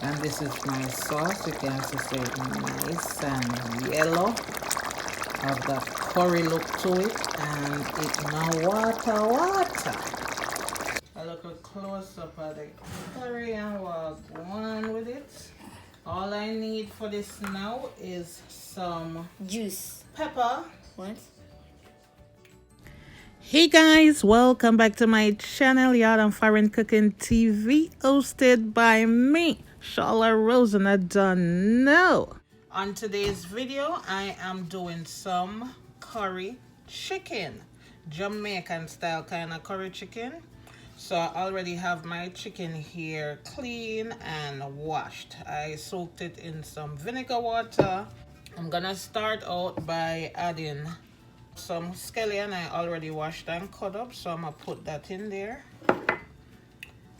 And this is my sauce. You can see it's nice and yellow. Have that curry look to it, and it now water. A little close up of the curry and we'll go on with it. All I need for this now is some juice. Pepper. What? Hey guys, welcome back to my channel, Yard and Foreign Cooking TV, hosted by me, Charlotte Rose, and I don't know. On today's video, I am doing some curry chicken, Jamaican style kind of curry chicken. So I already have my chicken here clean and washed. I soaked it in some vinegar water. I'm gonna start out by adding some scallion. I already washed and cut up, so I'm gonna put that in there.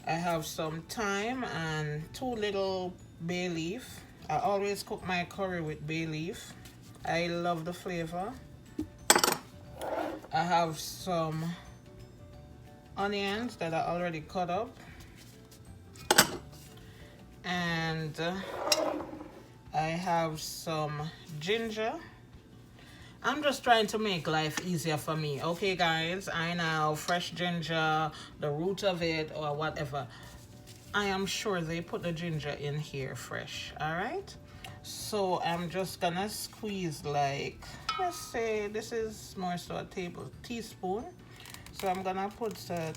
I have some thyme and 2 little bay leaf. I always cook my curry with bay leaf. I love the flavor. I have some onions that I already cut up, and I have some ginger. I'm just trying to make life easier for me, okay guys? I know fresh ginger, the root of it or whatever, I am sure they put the ginger in here fresh. All right, so I'm just gonna squeeze, like, let's say this is more so a teaspoon. So I'm gonna put a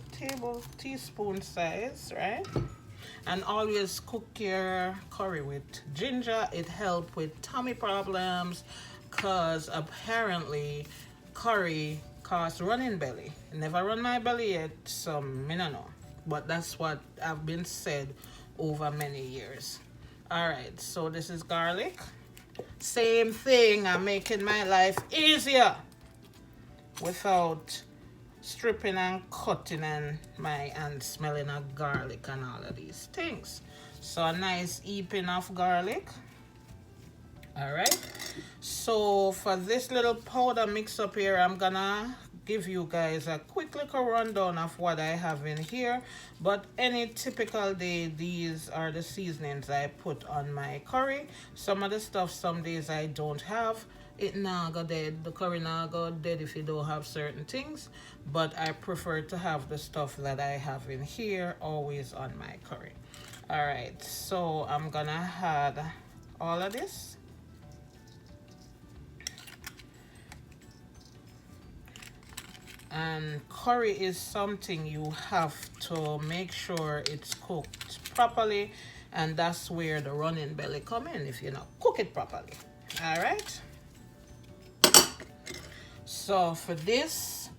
teaspoon size, right? And always cook your curry with ginger. It helps with tummy problems, cause apparently curry causes running belly. Never run my belly yet, so I don't know, but that's what I've been said over many years. All right, so this is garlic. Same thing, I'm making my life easier without stripping and cutting and smelling of garlic and all of these things. So a nice heaping of garlic. All right, so for this little powder mix up here, I'm gonna give you guys a quick little rundown of what I have in here. But any typical day, these are the seasonings I put on my curry. Some of the stuff some days I don't have. It nah go dead. The curry nah go dead if you don't have certain things, but I prefer to have the stuff that I have in here always on my curry. All right, so I'm gonna add all of this. And curry is something you have to make sure it's cooked properly, and that's where the running belly come in if you not cook it properly. All right, so for this,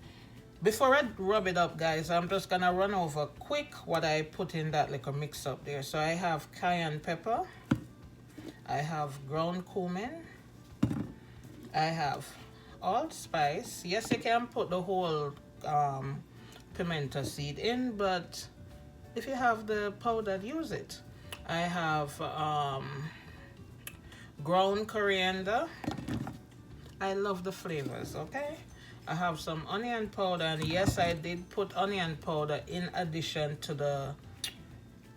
before I rub it up guys, I'm just gonna run over quick what I put in that little mix up there. So I have cayenne pepper, I have ground cumin, I have allspice. Yes, you can put the whole pimento seed in, but if you have the powder, use it. I have ground coriander. I love the flavors, okay? I have some onion powder, and yes, I did put onion powder in addition to the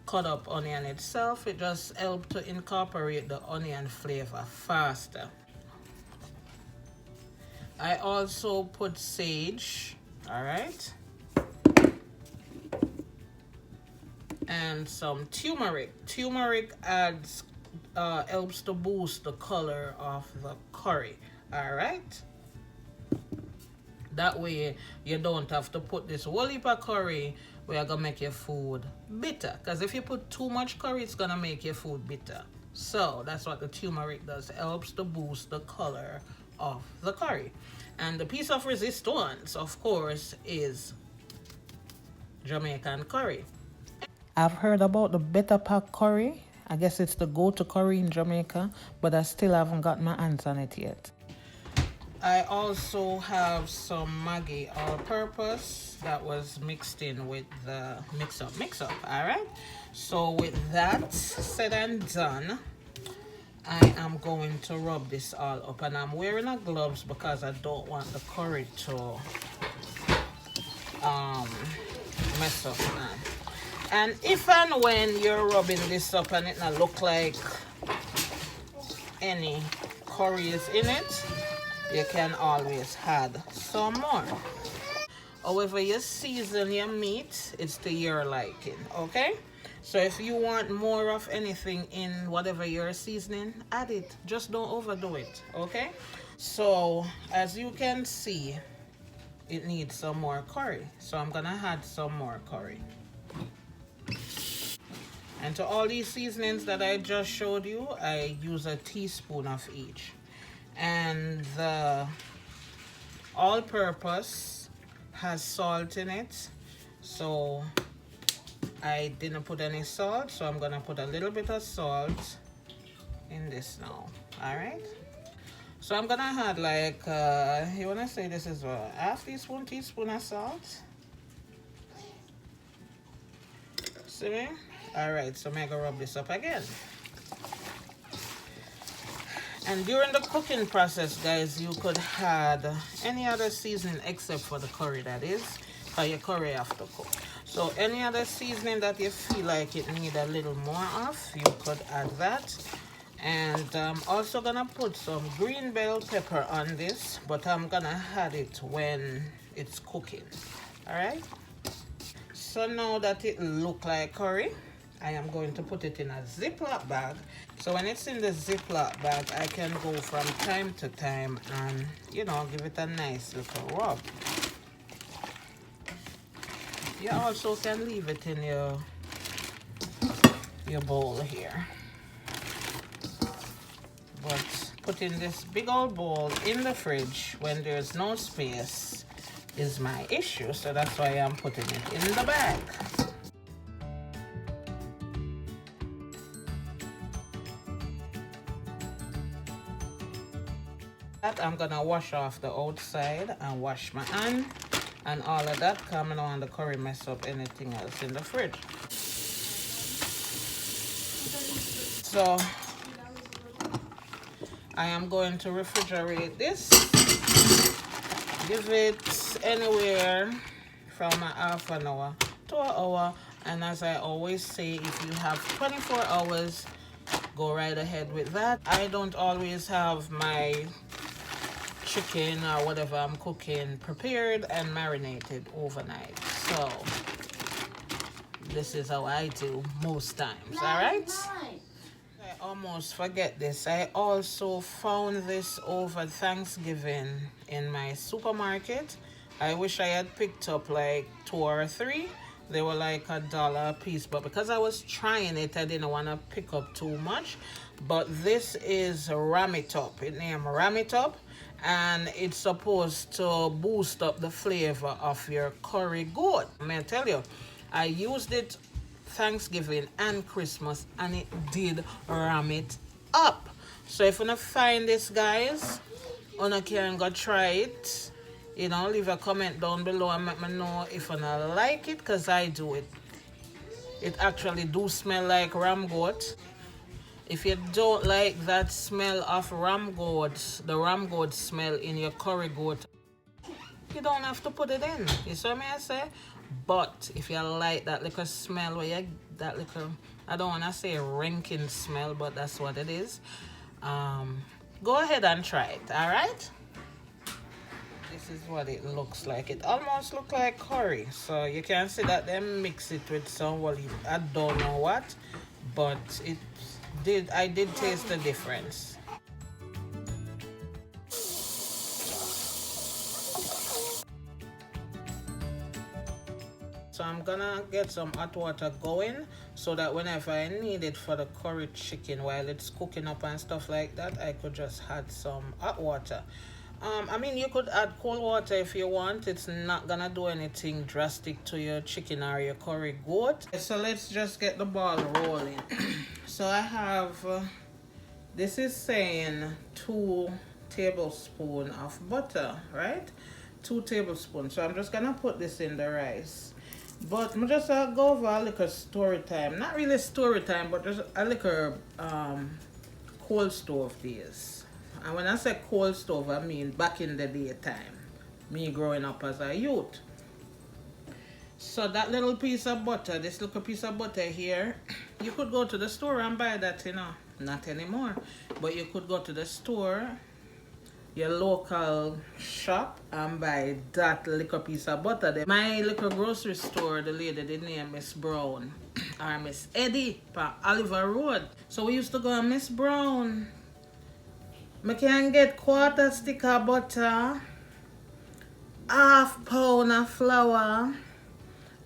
cut up onion itself. It just helps to incorporate the onion flavor faster. I also put sage, all right, and some turmeric. Turmeric adds helps to boost the color of the curry. All right, that way you don't have to put this whole heap of curry where you're gonna make your food bitter, because if you put too much curry, it's gonna make your food bitter. So that's what the turmeric does, helps to boost the color of the curry. And the piece of resistance, of course, is Jamaican curry. I've heard about the better pack curry. I guess it's the go-to curry in Jamaica, but I still haven't got my hands on it yet. I also have some Maggi all-purpose that was mixed in with the mix-up, all right? So with that said and done, I am going to rub this all up, and I'm wearing a gloves because I don't want the curry to mess up, man. And if and when you're rubbing this up and it not look like any curry is in it, you can always add some more. However you season your meat, it's to your liking, okay? So if you want more of anything in whatever you're seasoning, add it. Just don't overdo it, okay? So as you can see, it needs some more curry. So I'm gonna add some more curry. And to all these seasonings that I just showed you, I use a teaspoon of each. And the all-purpose has salt in it, so I didn't put any salt, so I'm gonna put a little bit of salt in this now. All right, so I'm gonna add like you wanna say this is a half teaspoon of salt. See me? All right, so I'm gonna rub this up again. And during the cooking process, guys, you could add any other seasoning except for the curry, that is, because your curry have to cook. So any other seasoning that you feel like it need a little more of, you could add that. And I'm also gonna put some green bell pepper on this, but I'm gonna add it when it's cooking. All right. So now that it look like curry, I am going to put it in a Ziploc bag. So when it's in the Ziploc bag, I can go from time to time and, you know, give it a nice little rub. You also can leave it in your bowl here. But putting this big old bowl in the fridge when there's no space is my issue. So that's why I'm putting it in the bag. I'm gonna wash off the outside and wash my hand and all of that, coming on the curry mess up anything else in the fridge. So I am going to refrigerate this, give it anywhere from a half an hour to an hour, and as I always say, if you have 24 hours, go right ahead with that. I don't always have my chicken or whatever I'm cooking prepared and marinated overnight, so this is how I do most times. All right, I almost forget this. I also found this over Thanksgiving in my supermarket. I wish I had picked up like 2 or 3. They were like $1 a piece, but because I was trying it, I didn't want to pick up too much. But this is Ram It Up. It named Ram It Up, and it's supposed to boost up the flavor of your curry goat. I'm gonna tell you, I used it Thanksgiving and Christmas, and it did ram it up. So if you wanna find this, guys, you can go try it. You know, leave a comment down below and let me know if you like it, because I do it. It actually do smell like ram goat. If you don't like that smell of ram goat, the ram goat smell in your curry goat, you don't have to put it in. You see what I say? But if you like that little smell, where you that little, I don't want to say ranking smell, but that's what it is. Go ahead and try it. All right. This is what it looks like. It almost looks like curry. So you can see that they mix it with some, well, I don't know what, but I did taste the difference. So I'm gonna get some hot water going so that whenever I need it for the curry chicken while it's cooking up and stuff like that, I could just add some hot water. I mean, you could add cold water if you want. It's not gonna do anything drastic to your chicken or your curry goat. So let's just get the ball rolling. So I have, this is saying 2 tablespoons of butter, right? 2 tablespoons. So I'm just gonna put this in the rice. But I'm just go over a little story time. Not really story time, but just a little cold stove days. And when I say cold stove, I mean back in the daytime, me growing up as a youth. So that little piece of butter, this little piece of butter here, you could go to the store and buy that, you know. Not anymore. But you could go to the store, your local shop, and buy that little piece of butter. My little grocery store, the lady, the name Miss Brown or Miss Eddie from Oliver Road. So we used to go to Miss Brown. I can get quarter stick of butter, half pound of flour,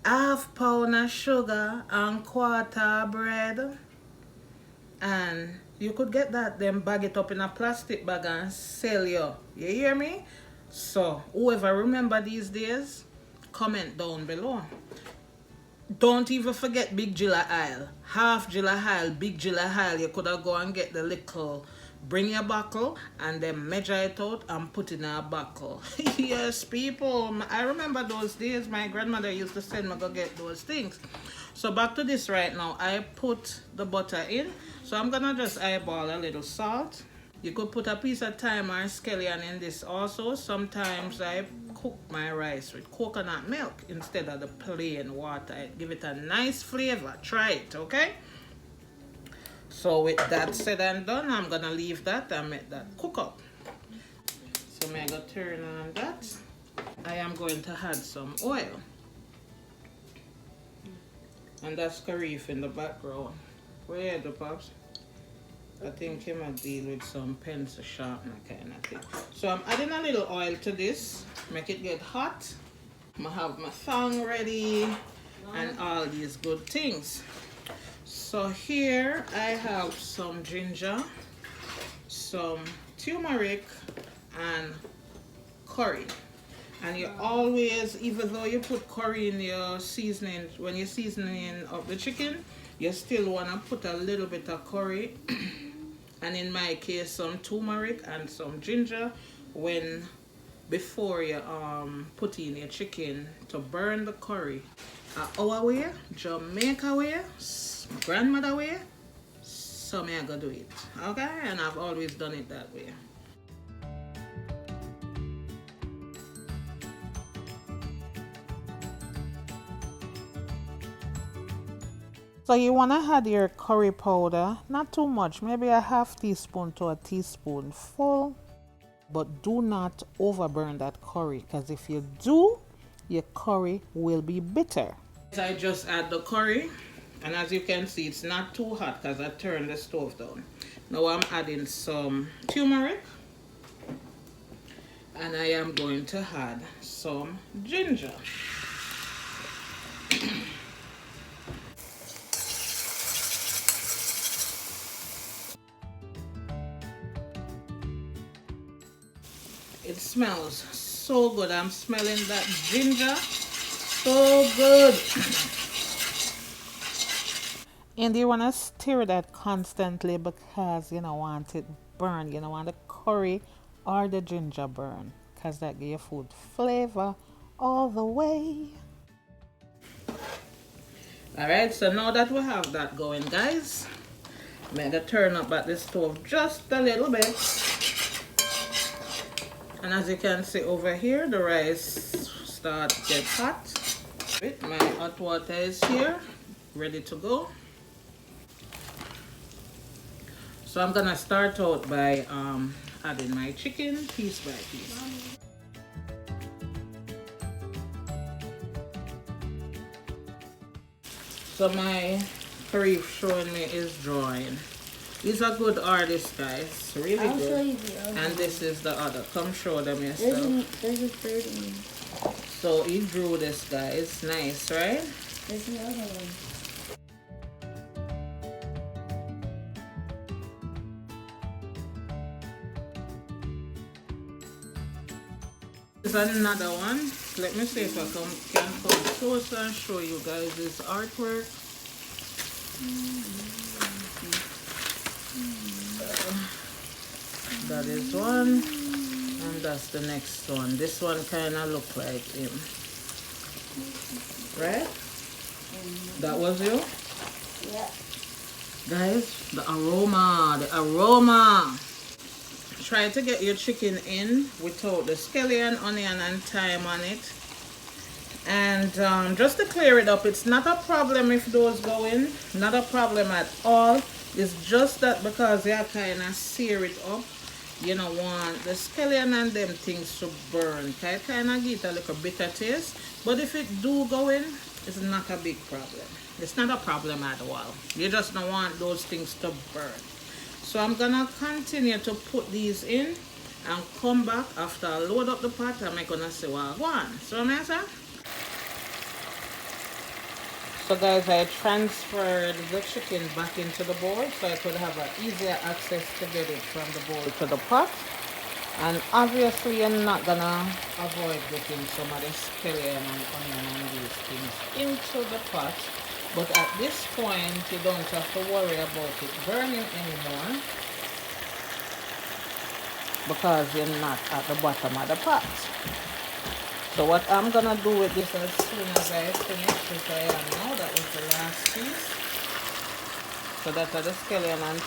half pound of sugar, and quarter bread. And you could get that, then bag it up in a plastic bag and sell you. You hear me? So whoever remember these days, comment down below. Don't even forget Big Gilla Isle. Half Gilla Isle, Big Gilla Isle. You could have go and get the little, bring your buckle and then measure it out and put it in a buckle. Yes, people. I remember those days. My grandmother used to send me go get those things. So back to this right now. I put the butter in. So I'm gonna just eyeball a little salt. You could put a piece of thyme or scallion in this also. Sometimes I cook my rice with coconut milk instead of the plain water. Give it a nice flavor. Try it, okay? So with that said and done, I'm gonna leave that and make that cook up. So I'm gonna turn on that. I am going to add some oil. And that's Karif in the background. Where the pops? I think he might deal with some pencil sharpener kind of thing. So I'm adding a little oil to this. Make it get hot. I have my thong ready and all these good things. So here I have some ginger, some turmeric, and curry. And you always, even though you put curry in your seasoning, when you're seasoning up the chicken, you still want to put a little bit of curry. And in my case, some turmeric and some ginger before you put in your chicken to burn the curry. Our way, Jamaica way, grandmother way, so me I go do it. Okay? And I've always done it that way. So you want to add your curry powder, not too much, maybe a half teaspoon to a teaspoon full, but do not overburn that curry, because if you do, your curry will be bitter. I just add the curry, and as you can see, it's not too hot because I turned the stove down. Now I'm adding some turmeric, and I am going to add some ginger. It smells so good. I'm smelling that ginger. So good. And you want to stir that constantly because you don't want it burned. You don't want the curry or the ginger burn, because that gives your food flavor all the way. Alright, so now that we have that going, guys, I'm going to turn up at the stove just a little bit. And as you can see over here, the rice starts to get hot. My hot water is here, ready to go. So I'm gonna start out by adding my chicken piece by piece. So my curry showing me is drawing. These are good artists, guys. Really I'll good. show you the other. And this is the other. Come show them yourself. There's a third one. So he drew this, guys. Nice, right? There's the other one. There's another one. Let me see if I can come closer and show you guys this artwork. That is one, and that's the next one. This one kind of look like him, right? That was you? Yeah. Guys, the aroma. Try to get your chicken in without the scallion, onion, and thyme on it. And just to clear it up, it's not a problem if those go in, not a problem at all. It's just that because you kind of sear it up, you don't want the scallion and them things to burn. It kind of get a little bitter taste. But if it do go in, it's not a big problem. It's not a problem at all. You just don't want those things to burn. So I'm gonna continue to put these in and come back after I load up the pot and I'm gonna see what I want. So I'm gonna say. So guys, I transferred the chicken back into the bowl so I could have an easier access to get it from the bowl to the pot. And obviously you're not gonna avoid getting some of the scallion and onion and these things into the pot. But at this point, you don't have to worry about it burning anymore because you're not at the bottom of the pot. So what I'm gonna do with this as soon as I finish, which I am now, that was the last piece. So that's the scallion and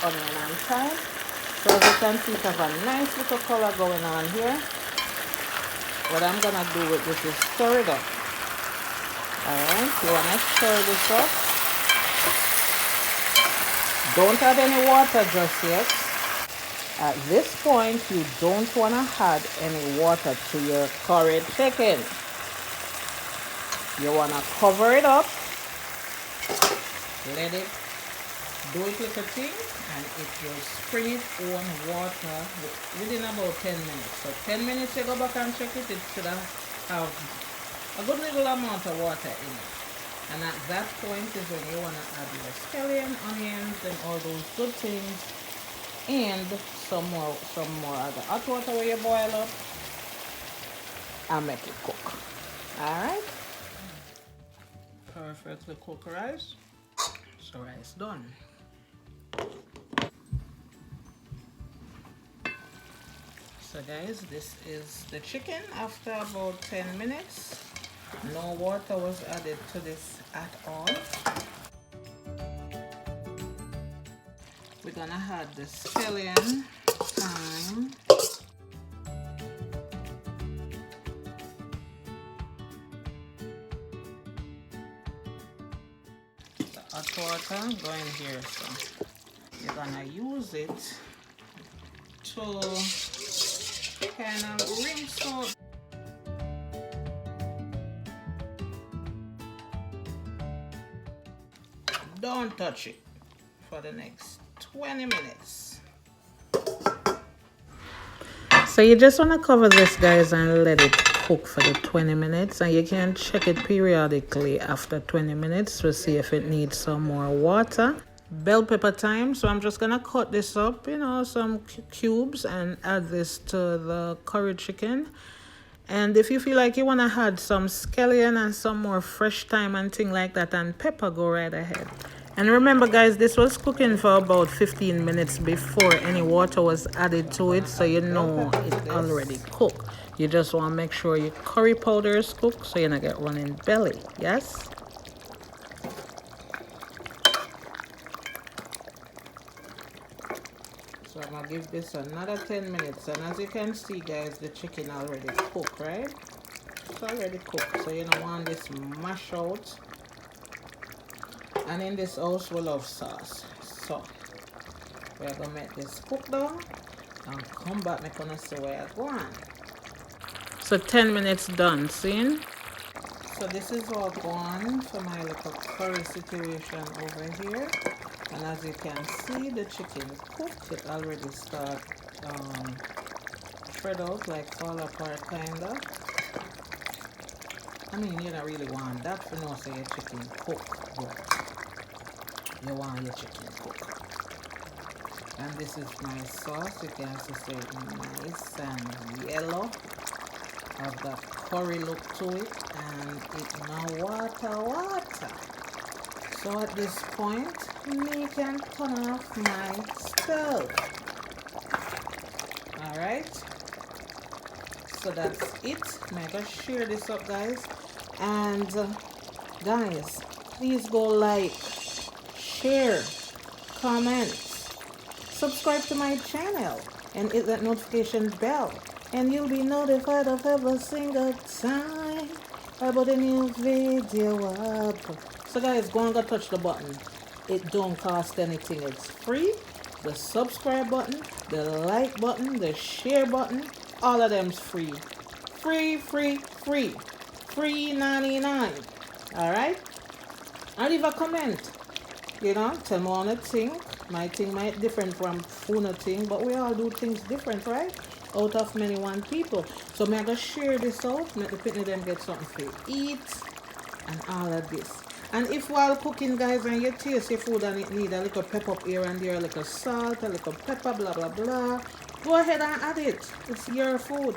onion and thyme. So as you can see, it has a nice little color going on here. What I'm gonna do with this is stir it up. Alright, you wanna stir this up. Don't add any water just yet. At this point, you don't want to add any water to your curry chicken. You want to cover it up, let it do its little thing, and it will spring its own water within about 10 minutes. So 10 minutes you go back and check it, it should have a good little amount of water in it. And at that point is when you want to add your scallion, onions, and all those good things. And some more of the hot water where you boil up and make it cook. Alright. Perfectly cooked rice. So rice done. So guys, this is the chicken after about 10 minutes. No water was added to this at all. We're gonna add the scallion, thyme, the hot water going here. So you're gonna use it to kind of rinse out. Don't touch it for the next 20 minutes. So you just want to cover this, guys, and let it cook for the 20 minutes, and you can check it periodically after 20 minutes to see if it needs some more water. Bell pepper time. So I'm just gonna cut this up, some cubes, and add this to the curry chicken. And if you feel like you want to add some scallion and some more fresh thyme and thing like that and pepper, go right ahead. And remember, guys, this was cooking for about 15 minutes before any water was added to it, so you know it already cooked. You just want to make sure your curry powder is cooked so you don't get running belly. Yes? So I'm going to give this another 10 minutes. And as you can see, guys, the chicken already cooked, right? It's already cooked, so you don't want this mash out. And in this house we love sauce, so we're gonna make this cook down and come back. I'm gonna see where I go on. So 10 minutes done, see? So this is all gone for my little curry situation over here. And as you can see, the chicken is cooked. It already start spread out, like fall apart kinda. I mean, you don't really want that for no say your chicken cooked, but you want your chicken cooked. And this is my sauce. You can see it's nice and yellow. Have that curry look to it, and it no water. So at this point, me can turn off my stove. Alright. So that's it. I'm gonna share this up, guys. And guys, please go like, share, comment, subscribe to my channel, and hit that notification bell, and you'll be notified of every single time about a new video up. So guys, go and go touch the button. It don't cost anything. It's free. The subscribe button, the like button, the share button, all of them's free. Free, free, free. Free 99. Alright? And leave a comment. You know, tell me what you think. My thing might different from Funa thing, but we all do things different, right? Out of many one people. So I'm going to share this out, make the pitney them get something to eat and all of this. And if while cooking, guys, and you taste your food and it need a little pepper up here and there, a little salt, a little pepper, blah, blah, blah, go ahead and add it. It's your food.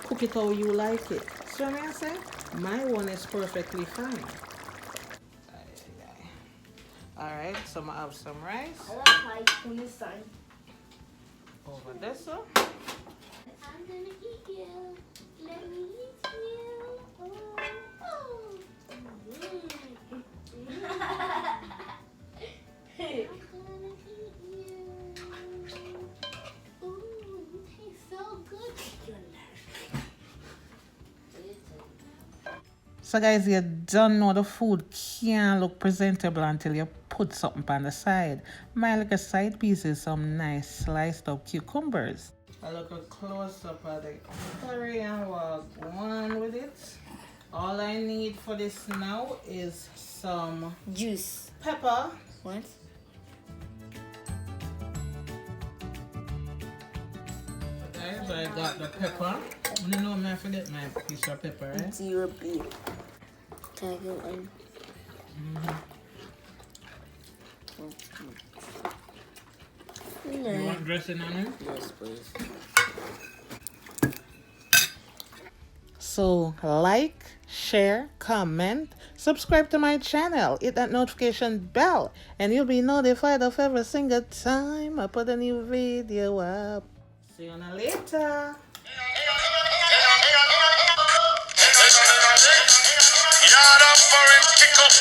Cook it how you like it. So what I say? My one is perfectly fine. Alright, so I'm going to have some rice. I like rice on this side. Over this one. I'm gonna eat you. Let me eat you. Oh, oh. I'm gonna eat you. Ooh, you taste so good. So guys, you don't know the food can't look presentable until you put something on the side. My little side piece is some nice sliced up cucumbers. A little close up of the curry and we'll go on with it. All I need for this now is some juice. pepper. What? Guys, I got the pepper. You know me, I forget my piece of pepper, right? It's your beef. Can I get one? You want dressing on it? Yes, please. So like, share, comment, subscribe to my channel, hit that notification bell, and you'll be notified of every single time I put a new video up. See you later. Yard up for it, kick up.